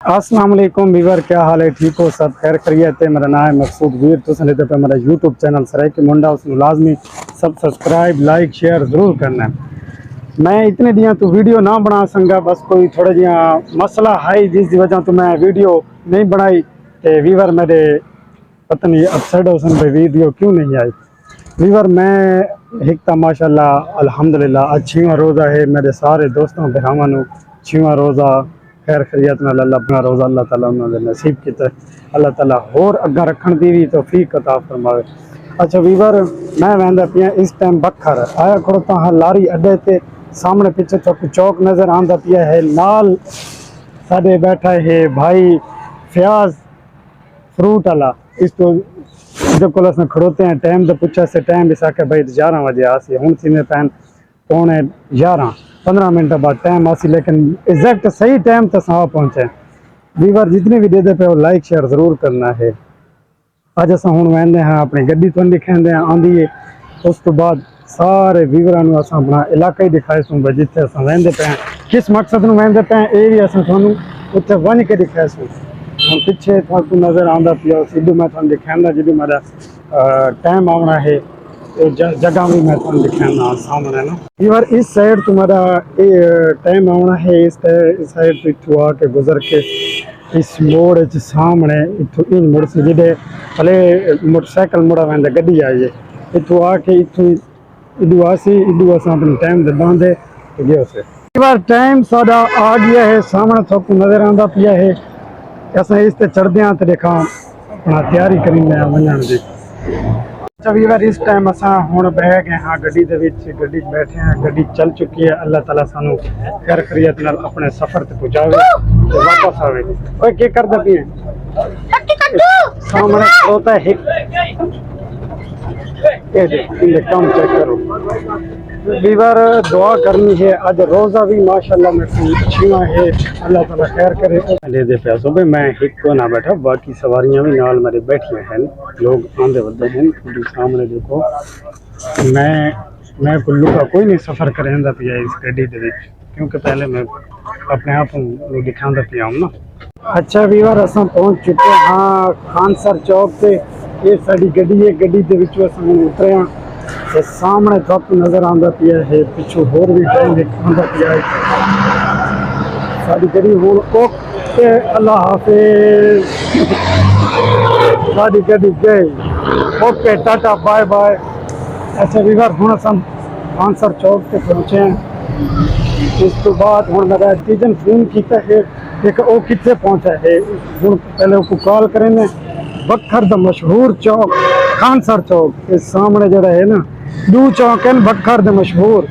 अस्सलाम वालेकुम वीवर, क्या हाल है? ठीक हो? सब खैर खैरियत है। मेरा नाम है मकसूद वीर। तुम लेते पे मेरा यूट्यूब चैनल सरायकी मुंडा, उसमें लाजमी सब सब्सक्राइब लाइक शेयर ज़रूर करना है। मैं इतने दियाँ तो वीडियो ना बना संगा, बस कोई थोड़ा जिहा मसला है जिसकी वजह तो मैं वीडियो नहीं बनाई। तो वीवर मेरे पता नहीं अपसेट हो सन पे वीडियो क्यों नहीं आई। वीवर मैं एक तो माशाल्लाह अल्हम्दुलिल्लाह अच्छीवा रोज़ा है। मेरे सारे दोस्तों भरावां छीवा रोज़ा खैर खैरियत नाल अल्लाह अपना रोज़ा अल्लाह ताला उन्होंने नसीब किया। अल्लाह ताला होर अग्गा रखण दी भी तौफीक अता फरमावे। अच्छा वीवर, मैं वहदा पिया इस टाइम बखर आया खड़ोता हाँ लारी अड्डे ते। सामने पीछे चौक नज़र आंदा पिया है। नाल साडे बैठा है भाई फयाज फ्रूट वाला। इस तो को अस खड़ोते हैं टाइम तो पूछा से टाइम इस आके भाई 11 बजे आसी हूँ सीने पैन पौने 11 15 मिनट बाद टाइम आसी, लेकिन एग्जैक्ट सही टाइम तो सहा पहुँचे। वीवर जितने भी दे दे पे वो लाइक शेयर जरूर करना है। अज अस हूँ वहदे हाँ अपनी गड्डी तो दिखाते हैं आँदी है। उस तो बाद सारे वीवरां अस अपना इलाका ही दिखाए सूँ भाई जिथे अस वहदे पे किस मकसद में वहदे पे ये भी अस थोनू उत्थे वन के दिखाए सूँ। हम पिछे थोड़ा नज़र आंदा पिया सिद्धू मैं थोड़ा दिखाना जो मेरा टाइम आना है। जगह भी मैं थोड़ा दिखाना सामने ना। यार इस साइड तुम्हारा टाइम आना है। इस साइड तो इतों आके गुजर के इस मोड़ सामने इतों इन मुड़ से जिधे भले मोटरसाइकिल मुड़ा वह गड्डी आई है इतों आके इतों इडू आसी इडू अस अपने टाइम दे बांधे गए उसे। बार टाइम साड़ा आ गया है। सामने थोड़ा नज़र आंदा पिया है। अस इस ते चढ़ते हैं तो देखा अपना तैयारी करी वजन की। अच्छा वीवर इस टाइम अस हूँ बह गए हाँ गड्डी गड्डी बैठे हैं। गड्डी चल चुकी है। अल्लाह ताला सानू खैर खैरियत नाल अपने सफर ते पहुँचावे ते वापस आवे। ओए की करदा पिए सामने खड़ोता है काम चेक करो। वीवर दुआ करनी है। आज रोज़ा भी माशाल्लाह मेरे अच्छी है। अल्लाह ताला खैर करे। ले दे पैसों पे मैं एक को ना बैठा, बाकी सवारियां भी नाल मेरे बैठियां हैं। लोग आंदे वधे हैं। सामने देखो मैं कुल्लू का कोई नहीं सफ़र करेंदा पिया इस गड्डी दे विच, क्योंकि पहले मैं अपने आप को दिखांदा पिया हूँ ना। अच्छा वीवर अस पहुँच चुके हाँ खानसर चौक से। ये साड़ी गड्डी है। गड्डी के विचों अस उतरे हाँ तो सामने तो नज़र आंदा पिया है। पिछू होर भी टाइम आंदा पिया है। साड़ी गड्डी हूँ ओके अल्लाह हाफिज। साड़ी गड्डी गई ओके टाटा बाय बाय। अच्छा वीवर हूँ अस खानसर चौक से पहुँचे हैं। इस तो बाद हूँ मेरा तीजन फोन किया है कि वो कितने पहुँचा है। हूँ पहले उसको कॉल करेंगे। बखर द मशहूर चौक खानसर चौक के सामने जरा है ना दो चौक है बखर द मशहूर,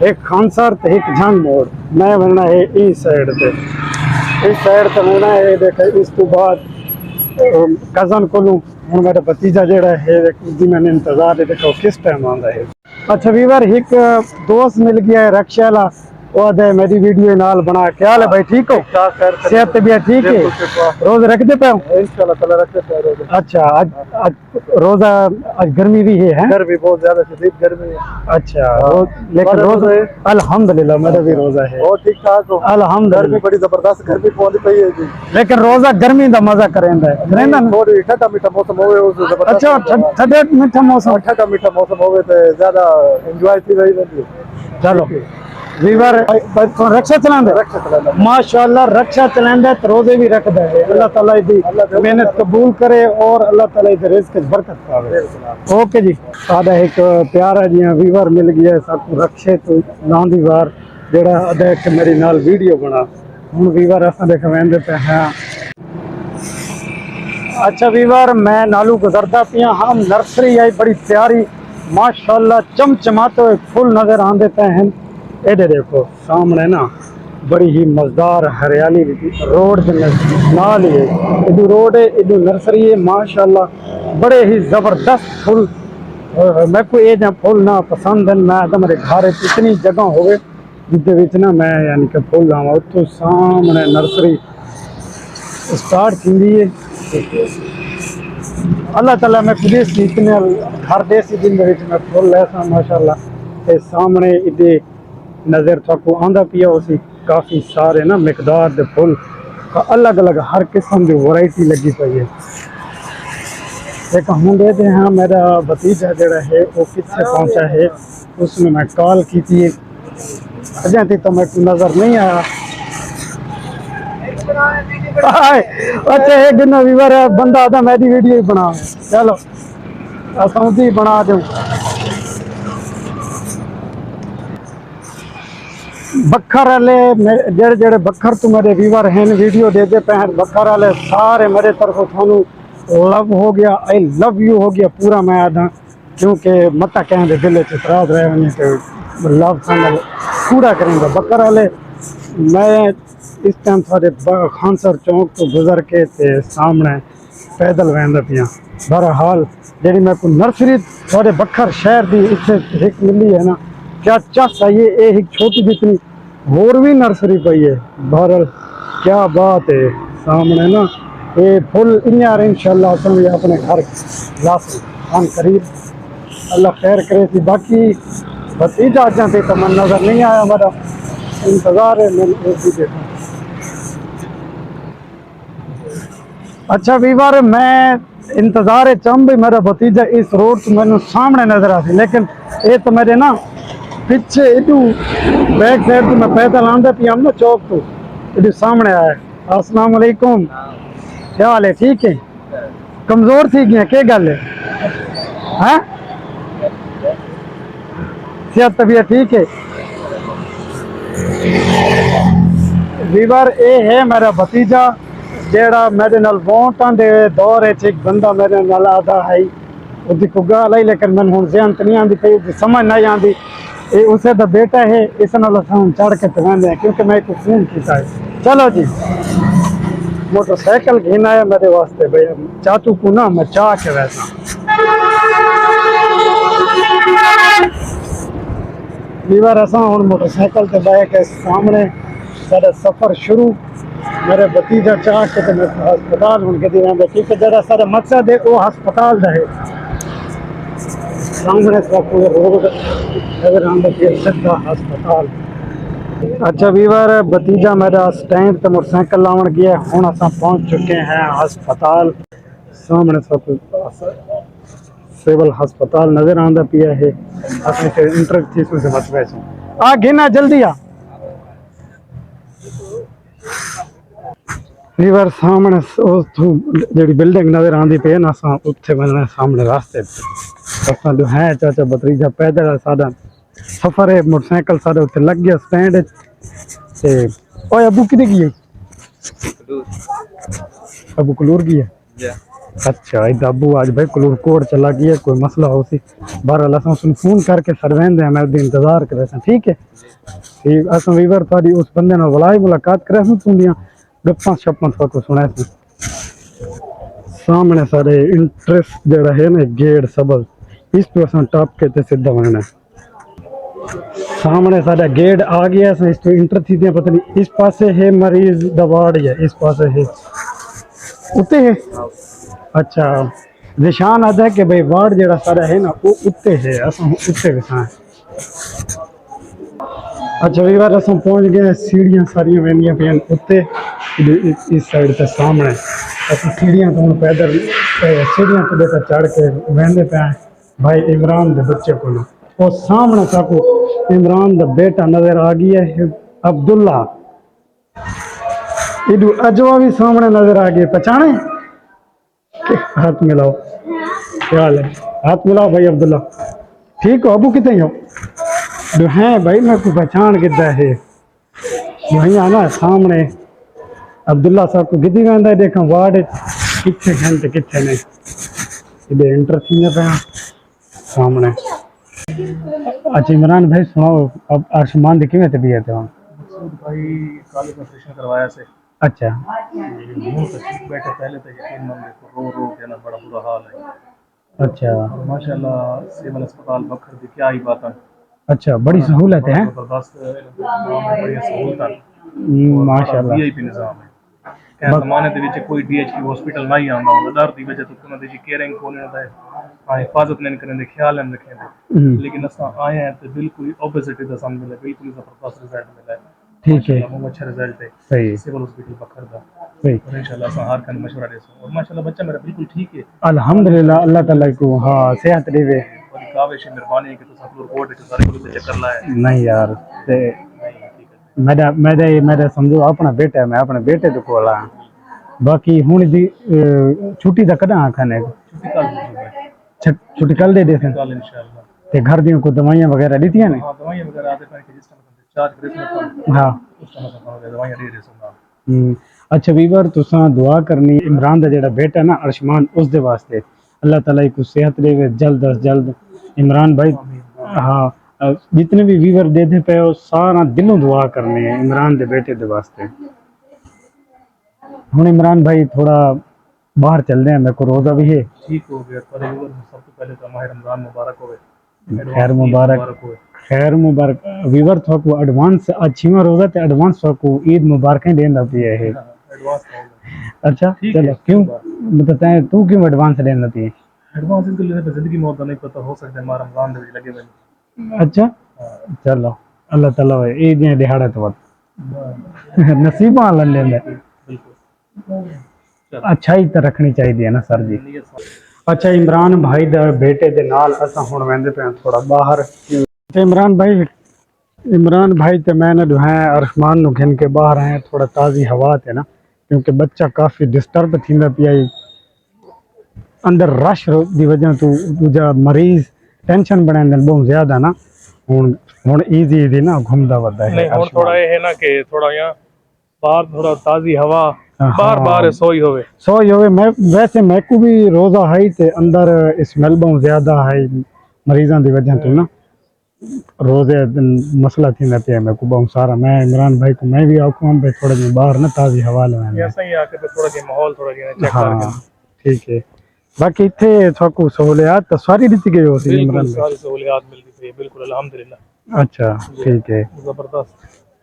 एक खानसर तो एक जंग मोड़। मैं बनना है इस साइड से। इस साइड से बनना है। देख इस तो बाद कज़न को हूँ मेरा भतीजा जड़ा है जी मैंने इंतजार है देखो किस टाइम आता है। अच्छा वीवर एक दोस्त मिल गया है रक्षा वाला, वो दे मेरी वीडियो नाल बना। क्या हाल है भाई? ठीक हो? सेहत तबीयत ठीक है? रोज रखते पे इंशाल्लाह। अच्छा आज रोजा आज गर्मी भी है? गर्मी बहुत ज्यादा शदीद गर्मी है। अच्छा लेकिन रोजा अल्हम्दुलिल्लाह मेरा भी रोजा है। और ठीक ठाक हो? अल्हम्दुलिल्लाह। बड़ी जबरदस्त गर्मी पौंदी पई है जी, लेकिन रोजा गर्मी दा मजा करेंदा है थोड़ी ठंडा मीठा मौसम होवे। अच्छा ठंडा मीठा मौसम होवे ते ज्यादा एंजॉय थी रही है। चलो वीवर रक्षा चलांदे माशाल्लाह रक्षा चलांदे तो रोजे भी रखदा है। अल्लाह ताला दी मेहनत कबूल करे और अल्लाह ताला दे रिज़्क च बरकत पावे। ओके जी साडा एक प्यारा जिहा वीवर मिल गया साकू रक्षे तो लांदी वार जेड़ा देख के मेरी नाल वीडियो बना। हुण वीवर असां देख वेंदे पे हैं। अच्छा वीवर मैं नालू गुजरदा पिया हम नर्सरी आई बड़ी प्यारी माशाल्लाह चमचमाते हुए फुल नजर आंदे पे हैं। इधर देखो सामने ना बड़ी ही मजेदार हरियाली रोड नाल ही है। इधर रोड है इधर नर्सरी है माशाल्लाह बड़े ही जबरदस्त फुल। मैं को ये फुल ना पसंद है। मैं तो मेरे घर इतनी जगह होवे जिद ना मैं यानी कि फुल लावा उतो सामने नर्सरी स्टार्ट की है। अल्लाह ताला मैं देसी इतने हर देसी दिन में फुल ऐसा माशाल्लाह ते सामने इधे नज़र थको आंदा पिया उसी काफ़ी सारे ना मिकदार दे फुल अलग अलग हर किस्म की वैरायटी लगी पई है। एक हम देते हैं मेरा भतीजा जरा है वो कितने पहुंचा है, उसमें मैं कॉल की थी अजय थी तो मेरे को नजर नहीं आया। अच्छा एक दिन वीवर है बंदा आता मेरी वीडियो ही बना, चलो असौदी बना दूं। बखर वाले जेड़े जेड़े बखर तू मेरे व्यूवर हैं वीडियो दे दे पे हैं बखर वाले सारे मेरे तरफ थानू लव हो गया, आई लव यू हो गया पूरा मैं आदा, क्योंकि मता कहें दिल च इतराज रहे वने ते लव सानल पूरा करेंगे बखर वाले। मैं इस टाइम थोड़े खानसर चौक तो गुजर के ते सामने पैदल वहदा पिया। बहरहाल जी मैं को नर्सरी थोड़े बखर शहर की इतने एक मिली है ना, क्या चस है ये एक छोटी जितनी होर भी नर्सरी पई है। बहरहाल क्या बात है सामने ना ये फुल इन इंशाल्लाह भी अपने घर लास हम करीब अल्लाह खैर करे थी। बाकी भतीजा जाते तो मन नजर नहीं आया, मेरा इंतजार है मैं भी देखूं। अच्छा वीवर मैं इंतजार चम भी मेरा भतीजा इस रोड से मैंने सामने नजर आती, लेकिन ये तो मेरे ना पीछे इधू बैक साइड तो मैं पैदल आंदा पिया ना चौक तो इधू सामने आया। अस्सलाम वालेकुम, क्या हाल है? ठीक है। कमजोर थी गया क्या गल है? हैं सेहत तबीयत ठीक है? वीवर ये है मेरा भतीजा जेड़ा मेरे नाल वोटां दे दौर एक बंदा मेरे नाल आता है उसकी को गल आई, लेकिन मैंने हूँ जहन तो नहीं आती पी समझ नहीं आती। ये उसे दा बेटा है, इस नाल हम चढ़ के पहनते हैं क्योंकि मैं एक फोन किया है। चलो जी मोटरसाइकिल घेन आया मेरे वास्ते भैया चाचू को ना मैं चाह के वैसा वीवर असा हूँ मोटरसाइकिल से बह के सामने सारा सफर शुरू। मेरे भतीजा चाह के तो मैं हस्पताल हूँ कदी रहता क्योंकि जरा सारा मकसद है वो हस्पताल का है। सामने से रोड नजर आंदा सीधा हस्पताल। अच्छा वीवर भतीजा मेरा स्टैंड पे मोटरसाइकिल लावन गया, हूँ अस पहुँच चुके हैं हस्पताल। सामने सब सिविल हस्पताल नजर आंदा पिया है। अपने इंटर थी से बस वैसे आ गिना जल्दी आ वीवर सामने जी बिल्डिंग नजर आती पे ना उत्थे बनने सामने रास्ते असा जो है चाचा भतीजा पैदल सादा सफर है मोटरसाइकिल सारे उत्ते लग गया स्टैंड ते ओए अबू किधर गई? अबू कलूर गई है। अच्छा इधर अबू आज भाई कलूर कोट चला गया कोई मसला हो सी बहरहाल अस फोन करके सरवेंदे हैं मैं इंतजार करे ठीक है। ठीक अस वीवर थोड़ी उस बंदे नाल बुलाई मुलाकात करे तुंदियां गप्पा शप्पा थोड़ा सुना सामने सारे इंटरेस्ट जरा है ना गेट सबल इस पे अस टप के ते सीधा बनना सामने सारा गेट आ गया इस तो इंटर थी पता नहीं इस पासे है मरीज दवाड़ या इस पासे है उत्ते है। अच्छा निशान आता है कि भाई वार्ड जरा सारा है ना वो उत्ते है अस उत्ते बैठा है। अच्छा कई बार असं पहुँच गए सीढ़ियाँ सारिया वहदियाँ पे उत्ते इस साइड पे सामने अस सीढ़ियाँ तो हम पैदल सीढ़ियाँ तो देखा चढ़ के वहदे पे भाई इमरान के बच्चे को और सामने साकू इमरान का बेटा नजर आ गया है अब्दुल्ला इधू अजवा भी सामने नजर आ गए पहचाने हाथ मिलाओ क्या हाल है? हाथ मिलाओ भाई अब्दुल्ला ठीक हो? अबू कितने हो? जो हैं भाई मैं को पहचान किदा है वही आना सामने अब्दुल्ला साहब को गिदी वह देखा वार्ड कितने घंटे कितने नहीं इधर इंटर थी पे सामने। अच्छा इमरान भाई सुनाओ अब आयुष्मान की किमें तबीयत है? मकसूद भाई कल ऑपरेशन करवाया से अच्छा मुंह से ठीक बैठे पहले तो यकीन मान देखो रो रो के ना बड़ा बुरा हाल है। अच्छा और माशाल्लाह सिविल अस्पताल बखर की क्या ही बात है। अच्छा बड़ी सहूलत है जबरदस्त बढ़िया सहूलत और बड़ा माशाल्लाह वीआईपी निज़ाम है। क्या जमाने ਦੇ ਵਿੱਚ कोई डीएचक्यू हॉस्पिटल नहीं आंदा ਹੁੰਦਾ डर ਦੀ वजह ਤੋਂ ਉਹਨਾਂ ਦੀ ਕੇਅਰਿੰਗ ਕੋਨੇ ਹੁੰਦਾ है हिफाजत नहीं करने ख्याल नहीं रखेंगे। लेकिन अस आए हैं तो बिल्कुल ऑपोजिट का सामने मिला बिल्कुल जबरदस्त रिजल्ट मिला है। ठीक है, बहुत अच्छा रिजल्ट है। सही सिविल हॉस्पिटल बखर दा सही। और इंशाल्लाह असां हर कंद मशवरा देसो और माशाल्लाह बच्चा मेरा बिल्कुल ठीक है। अल्हम्दुलिल्लाह, अल्लाह ताला को हाँ सेहत देवे। और काविश मेहरबानी है कि तुम अपना रिपोर्ट के सारे को चक्कर लाए। नहीं यार, ते नहीं हकीकत मेरा समझो अपना बेटा है, मैं अपने बेटे तो कोल आं। बाकी हुण दी छुट्टी दा कदा आखने छुट्टी कल दीजिए भाई, छुट्टी कल दे देसन कल इंशाल्लाह। ते घर दी को दवाइयां वगैरह दीतियां ने? हाँ दवाइयाँ वगैरह आते हैं कि जिस टाइम चार्ज करे उसमें हाँ। उस टाइम से दवाइयाँ दे दे सुना। अच्छा वीवर, तुसां दुआ करनी इमरान दा जेड़ा बेटा ना अरशमान, उस दे वास्ते अल्लाह ताला को सेहत देवे जल्द अज जल्द। इमरान भाई हाँ, जितने भी वीवर देते पे हो सारा दिलों दुआ करनी है इमरान दे बेटे दे वास्ते। हुण इमरान भाई थोड़ा बाहर चल रहे हैं, मेरे को रोज़ा भी है। ठीक हो गया पर सबसे पहले तो माह रमजान मुबारक होवे। खैर मुबारक, खैर मुबारक वीवर। थोको एडवांस अच्छीवा रोज़ा ते एडवांस थोको ईद मुबारकें देना पिए है। एडवांस अच्छा चलो, क्यों मतलब तू क्यों एडवांस देना पिए? एडवांस इनके लिए तो जिंदगी मौत का नहीं पता, हो सकता है हमारा रमजान दे लगे मैंने। अच्छा चलो, अल्लाह ताला ईद ने दिहाड़ा तो नसीबा अल्लाह ले। बिल्कुल अच्छाई तो रखनी चाहिए है ना सर जी। अच्छा इमरान भाई दे बेटे दे नाल असां हुण वेंदे पे थोड़ा बाहर। ते इमरान भाई ते मैंने जो है अरशमान नु घिन के बाहर आए थोड़ा ताज़ी हवा ते ना, क्योंकि बच्चा काफ़ी डिस्टर्ब थींदा पिया अंदर रश दी वजह तो दूजा मरीज टेंशन बनाने बहुत ज़्यादा ना। हुण इजी ना घूमदा वदा है। नहीं हुण थोड़ा ये है ना कि थोड़ा यहाँ बाहर थोड़ा ताज़ी हवा बार बार सोई होवे मैं वैसे मैं को भी रोज़ा है ते अंदर स्मेल बहुत ज़्यादा है मरीज़ां दी वजह तो ना, रोज़े मसला थी ना पे मैं को बहुत सारा। मैं इमरान भाई को मैं भी आखूँ पे थोड़ा दिन बाहर ना ताज़ी हवा लेना ऐसा ही आके थोड़ा जी माहौल थोड़ा जी चेक हाँ करके। ठीक है। बाकी इत्थे थोको सहूलियात तो सारी दी गई होती है इमरान भाई? सारी सहूलियात मिलती है बिल्कुल अल्हम्दुलिल्लाह। अच्छा ठीक है, जबरदस्त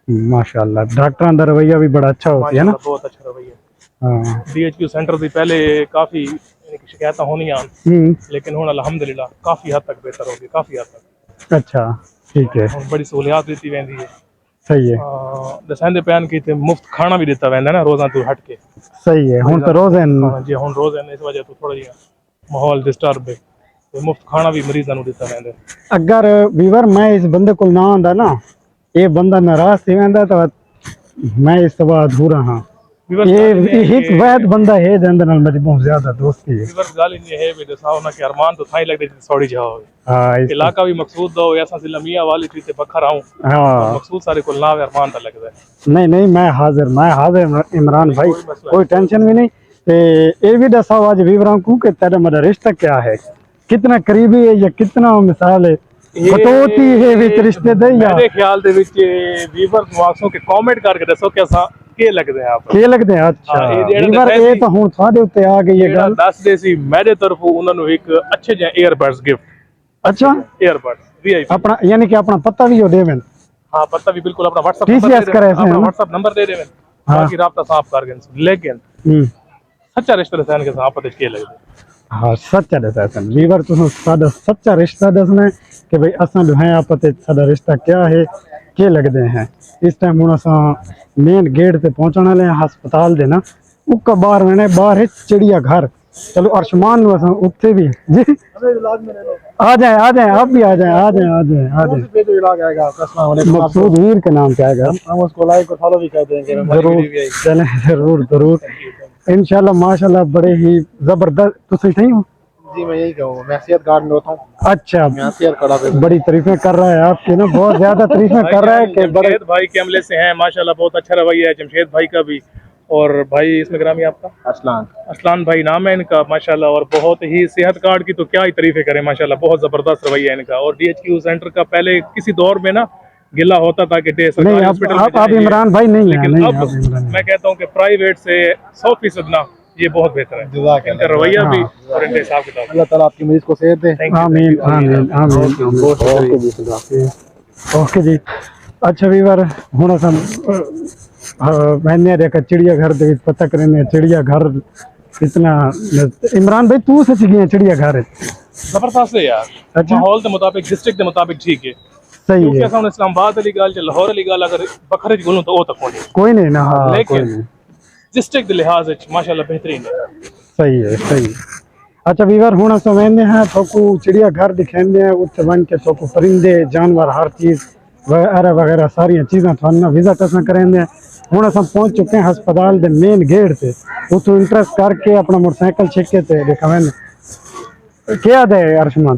माशाल्लाह। डॉक्टरों का रवैया भी बड़ा अच्छा होती है ना? बहुत अच्छा रवैया। हाँ DHQ सेंटर भी पहले काफ़ी शिकायत होनी आन, लेकिन हुण अल्हम्दुलिल्लाह काफ़ी हद तक बेहतर हो गई, काफ़ी हद तक। अच्छा ठीक है, हुण बड़ी सहूलियात दी वेंदी है। सही है, दसांदे प्यान की मुफ्त खाना भी दिता वेंदा ना रोज़ा तो हट के। सही है। हुण तो रोज़ हाँ जी हुण रोज़ इस वजह तो थोड़ा जी माहौल डिस्टर्ब है तो मुफ्त खाना भी मरीज़ां नूं दिता वेंदा। अगर वीवर मैं इस बंदे को ना आंदा ना, ये बंदा नाराज थी वेंदा तो मैं इस तो अधूरा हाँ। ये एक वैद बंदा है जिंदे नाल मेरी बहुत ज्यादा दोस्ती है। वीवर गाल इन है भी दसाओ ना कि अरमान तो थाई लगदे सौड़ी जाओ। हां इलाका भी मकसूद दो ऐसा जिला मियां वाली थी ते बखर आऊं। हां मकसूद सारे को ना अरमान ता लगदा है। नहीं मैं हाजिर इमरान भाई, कोई टेंशन भी नहीं। ते ये भी दसाओ आज वीवरां को कि तेरा मेरा रिश्ता क्या है, कितना करीबी है या कितना मिसाल है बटोती है विच रिश्ते दे या मेरे ख्याल दे विच वीवर वाक्सों के कमेंट करके दसो कि असा के लगदे हैं आप के लगदे हैं। अच्छा वीवर ये तो हुन साडे उत्ते आ गई है गल। दस दे सी मेरे तरफों उन्हां नु एक अच्छे जे एयरबड्स गिफ्ट। अच्छा एयरबड्स VIP अपना यानी कि अपना पता भी हो देवें? हां पता भी बिल्कुल अपना WhatsApp TCS करे से अपना WhatsApp नंबर दे देवें बाकी राब्ता साफ कर गन। लेकिन सच्चा रिश्ता सन के साथ पता के लगदे। हाँ सच्चा रिश्ता सन वीवर तुम साडा सच्चा रिश्ता दसना कि भाई असा जो है आप साडा रिश्ता क्या है के लगते हैं। इस टाइम हुण असा मेन गेट से पहुंचने वाले हैं हस्पताल दे ना, उका बाहर मैंने बाहर है चिड़िया घर। चलो अरशमान असा उत्थे भी जी आ जाए आप भी आ जाए। मकसूद वीर के नाम से आएगा, हम उसको लाइक और फॉलो भी कर देंगे। जरूर इंशाल्लाह माशाल्लाह बड़े ही जबरदस्त। तुम सही हो जी मैं यही कहूँ मैं सेहत कार्ड में होता हूँ। अच्छा मैं बड़ी तारीफें कर रहा है आपकी ना, बहुत ज्यादा तारीफें कर रहा है कि बड़े भाई के हमले से हैं माशाल्लाह बहुत अच्छा रवैया है जमशेद भाई का भी। और भाई इसमें ग्रामी आपका असलान भाई नाम है इनका माशाल्लाह। और बहुत ही सेहत कार्ड की तो क्या ही तारीफें करें माशाल्लाह, बहुत जबरदस्त रवैया है इनका। और DHQ सेंटर का पहले किसी दौर में ना गिला होता था कि सरकारी हॉस्पिटल आप इमरान भाई नहीं है, लेकिन अब मैं कहता हूँ कि प्राइवेट से 100% ना ये बहुत बेहतर है इनका रवैया भी और इनका हिसाब किताब। अल्लाह ताला आपकी मरीज को सेहत दे। आमीन आमीन आमीन। ओके जी। अच्छा वीवर हुण असां मैंने देखा चिड़ियाघर दे पता करने चिड़ियाघर इतना। इमरान भाई तू सच गया चिड़ियाघर? जबरदस्त है यार। माहौल के मुताबिक डिस्ट्रिक्ट के मुताबिक ठीक है। सही क्योंकि है असां हुन इस्लामाबाद वाली ॻाल्हि च लाहौर वाली ॻाल्हि अगर बखर च ॻोल्हूं तो वो तक कोन्हे, कोई नहीं ना हाँ कोई लेकिन नहीं डिस्ट्रिक्ट के लिहाज च माशाल्लाह बेहतरीन है। सही है सही। अच्छा वीवर हुण असां वेंदे हैं थोकू चिड़िया घर दिखाते हैं उत्थे वन के थोकू परिंदे जानवर हर चीज़ वगैरह वगैरह सारिया चीज़ां थाना विजिट असां करेंगे। हुण असां पहुंच चुके हैं हस्पताल के मेन गेट से, उतो इंटरेस्ट करके अपना मोटरसाइकिल छिके ते दिखावें क्या दे अर्शमान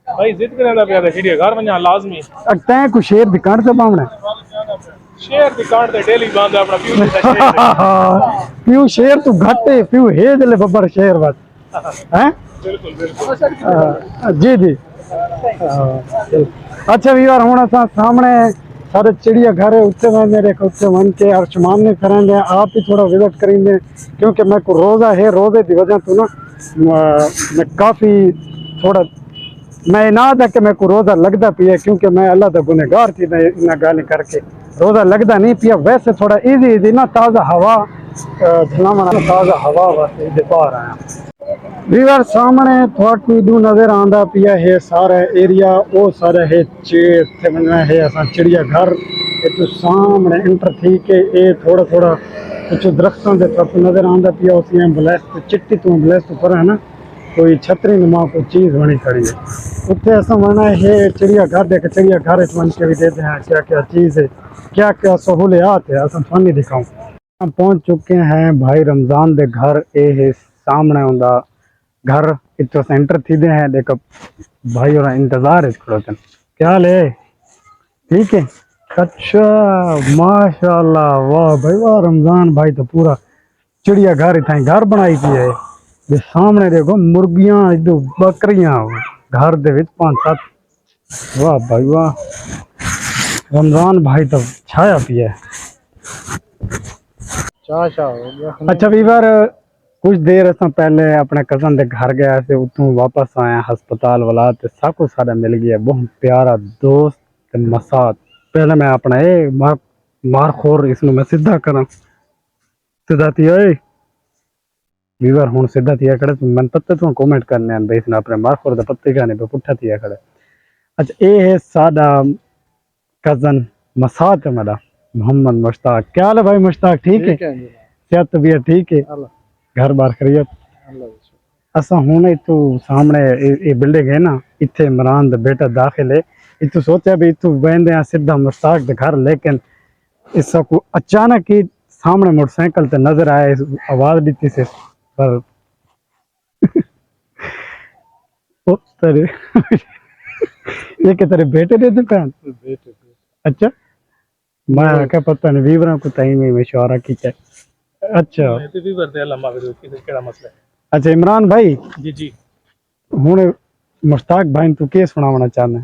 भाई जिद करना पिया था चिड़िया घर वञा लाज़मी। तैं को शेर दिखाण से पावना शेर दी कांड ते डेली बांध अपना प्यू दा शेर प्यू शेर तू घटे प्यू हे दिले बब्बर शेर बस हैं बिल्कुल बिल्कुल जी जी अच्छा वीर हुण असां सामने सारे चिड़िया घर है उत्ते वेंदे देख उत्ते वन के अर्शमान ने करेंगे आप ही थोड़ा विजिट करेंगे क्योंकि मैं को रोज़ा है रोज़े की वजह तो ना मैं काफ़ी थोड़ा मैं ना था कि मैं को रोज़ा लगता पिया क्योंकि मैं अल्लाह का गुनहगार थी मैं इन गाल करके रोज़ा लगता नहीं पिया वैसे थोड़ा इजी ना ताज़ा हवा झलावना ताज़ा हवा वास्ते पा रहा हैं वीवर सामने थोड़ा नज़र आंदा पिया है सारा एरिया वो सारा है चे बनना है असा चिड़िया घर तो सामने इंटर थी के ये थोड़ा थोड़ा कुछ दरख्तों के तरफ नज़र आंदा पिया उस एम्बुलेंस तो चिट्टी तो एम्बुलेंस तो पर है ना कोई छतरी नुमा कोई चीज़ बनी खड़ी है उत्थे असा वना है चिड़िया घर देख चिड़िया घर बन के भी देते हैं क्या क्या चीज़ है क्या क्या सहूलियात है असं थानी दिखाऊँ। हम पहुँच चुके हैं भाई रमज़ान के घर ये है सामने उनका घर इतो सेंटर थी दे हैं देख भाई और इंतज़ार है खड़ो क्या हाल है ठीक है अच्छा माशाल्लाह वाह भाई वाह रमज़ान भाई तो पूरा चिड़िया घर इतना घर बनाई थी है ये सामने देखो मुर्गियां इधर बकरियां घर दे विच 5-7 वाह भाई वाह रमज़ान भाई तो छाया पिया चाशा हो गया। अच्छा वीवर कुछ देर असा पहले अपने कजन के घर गया से उतों वापस आया हस्पताल वाला तो सब कुछ सारा मिल गया बहुत प्यारा दोस्त मसाद पहले मैं अपना ये मारखोर इसमें मैं सीधा करा सीधा थी वीवर हूँ सीधा थी खड़े मन पत्ते तो कमेंट करने भाई इसने अपने मारखोर के पत्ते खाने पे पुट्ठा थी खड़े। अच्छा ये है साडा कजन मसाद है मेरा मोहम्मद मुश्ताक क्या हाल है भाई मुश्ताक ठीक है सेहत तबीयत ठीक है घर बार खरीयत असा हूँ इतू सामने ये बिल्डिंग है ना इतने इमरान दा बेटा दाखिल है इतू सोचा भी इतू बहते सीधा मुश्ताक के घर लेकिन इसका को अचानक ही सामने मोटरसाइकिल ते नजर आए आवाज दी से पर ओ तेरे ये के तेरे बेटे दे दुकान अच्छा मैं क्या पता नहीं वीवरों को टाइम में मशवरा की क्या अच्छा ते भी करते अल्लाह माफी कि केड़ा मसला है। अच्छा इमरान भाई जी जी हुण मुश्ताक भाई तू के सुनावना चाहना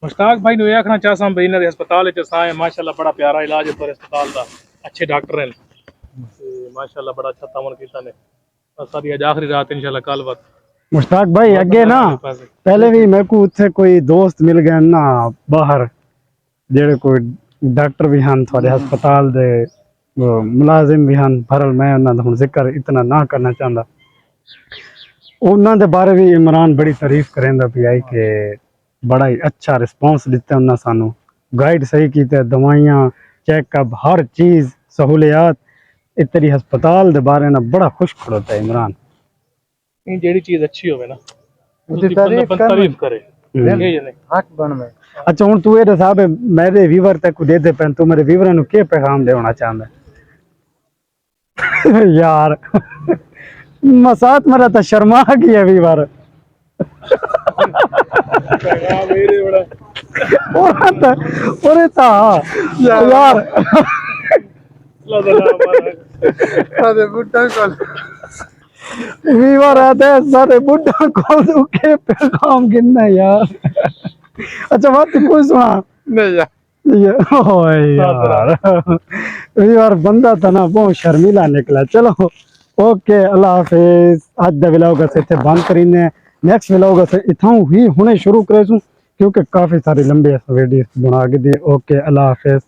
मुश्ताक भाई नु आखना चाहसा भाई इन्हां दे अस्पताल च असां माशाल्लाह बड़ा प्यारा इलाज है पर अस्पताल दा अच्छे डॉक्टर हैं ते माशाल्लाह बड़ा अच्छा तावन कीता ने सारी अज आखिरी रात इंशाल्लाह कल वक्त मुश्ताक भाई अगे ना पहले भी मेरे को उत्थे कोई दोस्त मिल गए ना बाहर जेड़े कोई डॉक्टर भी हैं थोड़े हस्पताल दे मुलाजिम भी हैं भरल मैं उन्होंने हुण जिक्र इतना ना करना चाहता उन्होंने बारे भी इमरान बड़ी तारीफ करेंदा पिया कि बड़ा ही अच्छा रिस्पॉन्स दिता उन्होंने सानू गाइड सही कीते दवाइयाँ चेकअप हर चीज़ सहूलियात इतनी हस्पताल के बारे में बड़ा खुश खड़ोता है इमरान जेड़ी चीज अच्छी होवे ना उसदी तारीफ करे हक बन में। अच्छा हूँ तू ये दसा मेरे व्यूवर तक दे दे पैन तू मेरे व्यूवर नु के पैगाम देना चाहता यार मसात मेरा तो शर्मा गया व्यूवर और यार अरे बुड्ढा कल व्यूवर आते हैं सारे बुड्ढा को के पैगाम गिनना यार अच्छा बात कोई सुना नहीं यार यार बंदा था ना बहुत शर्मीला निकला चलो ओके अल्लाह हाफिज आज दा व्लॉग अस इत्थे बंद करीने नेक्स्ट व्लॉग अस इथों ही हुणे शुरू करे क्योंकि काफी सारी लंबी वीडियो बना के दी ओके अल्लाह हाफिज।